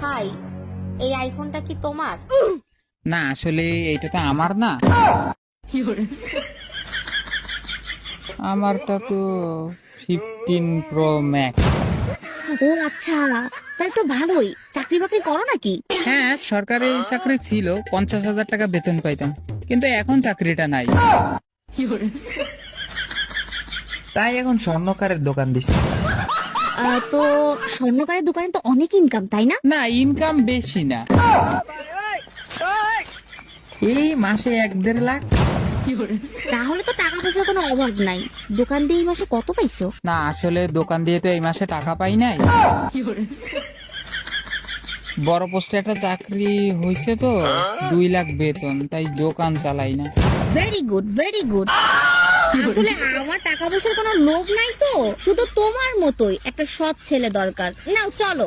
High, এই আইফোনটা কি তোমার? না, আসলে এটা তো আমার না, আমারটা তো 15 Pro Max। ও আচ্ছা, তাহলে তো ভালোই। চাকরি বাকরি করো নাকি? হ্যাঁ, সরকারি চাকরি ছিল, 50,000 টাকা বেতন পাইতাম, কিন্তু এখন চাকরিটা নাই, তাই এখন স্বর্ণকারের দোকান দিচ্ছি। তো স্বর্ণকারের দোকানে তো অনেক ইনকাম, তাই না? না, ইনকাম বেশি না, এই মাসে 1-1.5 লাখ। তাহলে তো টাকা পয়সার কোনো অভাব নাই। দোকান দিয়ে এই মাসে কত পাইছো? না, আসলে দোকান দিয়ে তো এই মাসে টাকা পাই নাই, বড় পোস্টে একটা চাকরি হয়েছে তো, 2 লাখ বেতন, তাই দোকান চালাই না। Very good, very good. আসলে আমার টাকা পয়সার কোনো লোভ নাই তো, শুধু তোমার মতোই একটা সৎ ছেলে দরকার। নাও চলো।